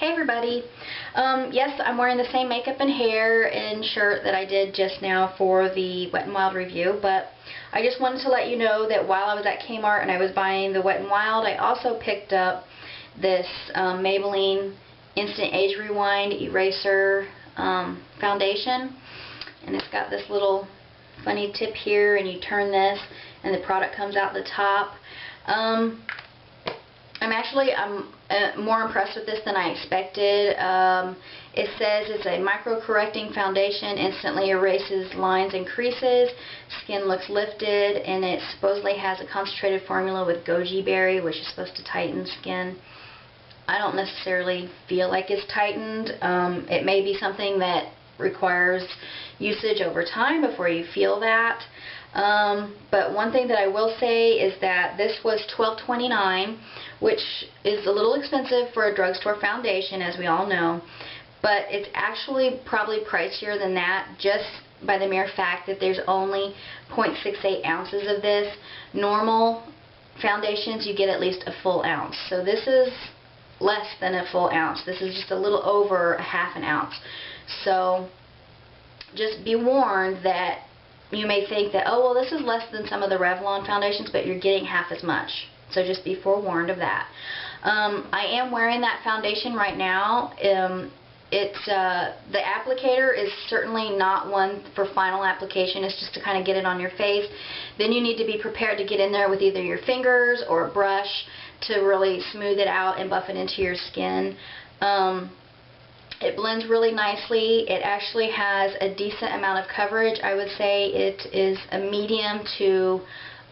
Hey everybody. Yes, I'm wearing the same makeup and hair and shirt that I did just now for the Wet n Wild review, but I just wanted to let you know that while I was at Kmart and I was buying the Wet n Wild, I also picked up this Maybelline Instant Age Rewind Eraser foundation, and it's got this little funny tip here, and you turn this and the product comes out the top. I'm more impressed with this than I expected. It says it's a micro-correcting foundation, instantly erases lines and creases, skin looks lifted, and it supposedly has a concentrated formula with goji berry, which is supposed to tighten skin. I don't necessarily feel like it's tightened. It may be something that requires usage over time before you feel that. But one thing that I will say is that this was $12.29, which is a little expensive for a drugstore foundation, as we all know, but it's actually probably pricier than that just by the mere fact that there's only 0.68 ounces of this. Normal foundations, you get at least a full ounce, so this is less than a full ounce. This is just a little over a half an ounce. So just be warned that you may think that, oh, well, this is less than some of the Revlon foundations, but you're getting half as much. So just be forewarned of that. I am wearing that foundation right now. The applicator is certainly not one for final application. It's just to kind of get it on your face. Then you need to be prepared to get in there with either your fingers or a brush to really smooth it out and buff it into your skin. It blends really nicely. It actually has a decent amount of coverage. I would say it is a medium to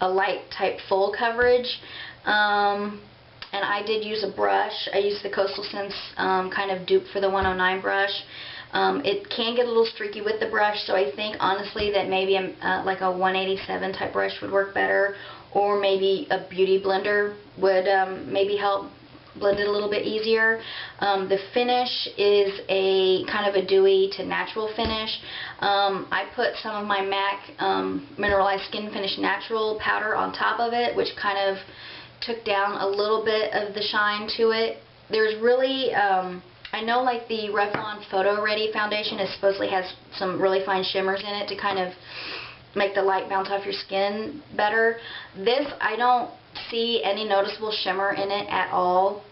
a light type full coverage. And I did use a brush. I used the Coastal Scents kind of dupe for the 109 brush. It can get a little streaky with the brush, so I think honestly that maybe like a 187 type brush would work better, or maybe a beauty blender would maybe help blend it a little bit easier. The finish is a kind of a dewy to natural finish. I put some of my MAC Mineralized Skin Finish Natural powder on top of it, which kind of took down a little bit of the shine to it. There's really, I know like the Revlon Photo Ready foundation supposedly has some really fine shimmers in it to kind of make the light bounce off your skin better. This, I don't see any noticeable shimmer in it at all,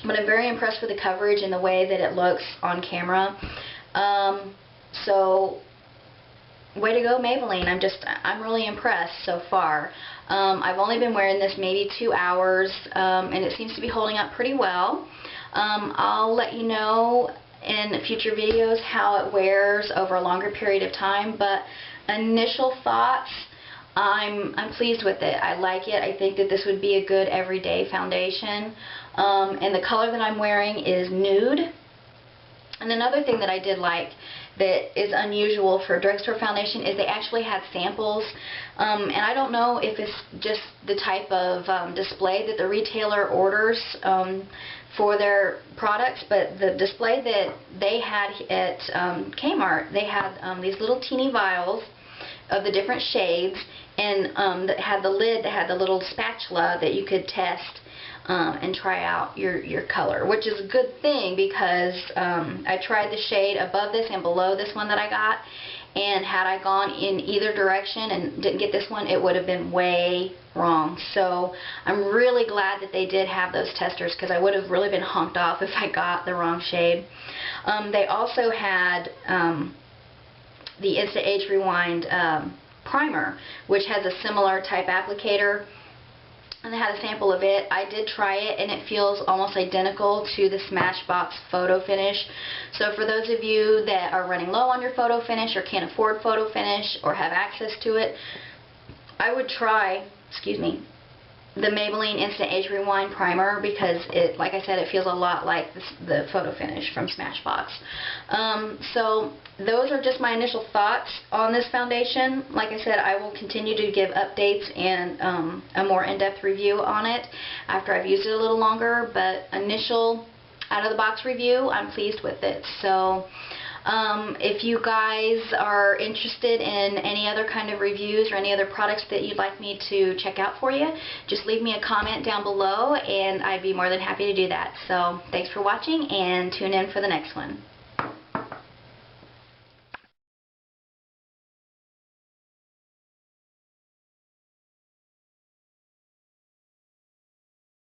but I'm very impressed with the coverage and the way that it looks on camera. So way to go, Maybelline. I'm really impressed so far. I've only been wearing this maybe 2 hours, and it seems to be holding up pretty well. I'll let you know in future videos how it wears over a longer period of time, but initial thoughts, I'm pleased with it. I like it. I think that this would be a good everyday foundation. And the color that I'm wearing is Nude. And another thing that I did like that is unusual for a drugstore foundation is they actually had samples. And I don't know if it's just the type of display that the retailer orders for their products, but the display that they had at Kmart, they had these little teeny vials of the different shades, and that had the lid that had the little spatula that you could test and try out your color, which is a good thing because I tried the shade above this and below this one that I got, and had I gone in either direction and didn't get this one, it would have been way wrong. So I'm really glad that they did have those testers, because I would have really been honked off if I got the wrong shade. They also had the Instant Age Rewind primer, which has a similar type applicator, and they had a sample of it. I did try it, and it feels almost identical to the Smashbox Photo Finish. So for those of you that are running low on your photo finish, or can't afford photo finish, or have access to it, I would try, the Maybelline Instant Age Rewind primer, because it, like I said, it feels a lot like the photo finish from Smashbox. So those are just my initial thoughts on this foundation. Like I said, I will continue to give updates and a more in-depth review on it after I've used it a little longer, but initial out-of-the-box review, I'm pleased with it. So If you guys are interested in any other kind of reviews or any other products that you'd like me to check out for you, just leave me a comment down below and I'd be more than happy to do that. So thanks for watching and tune in for the next one.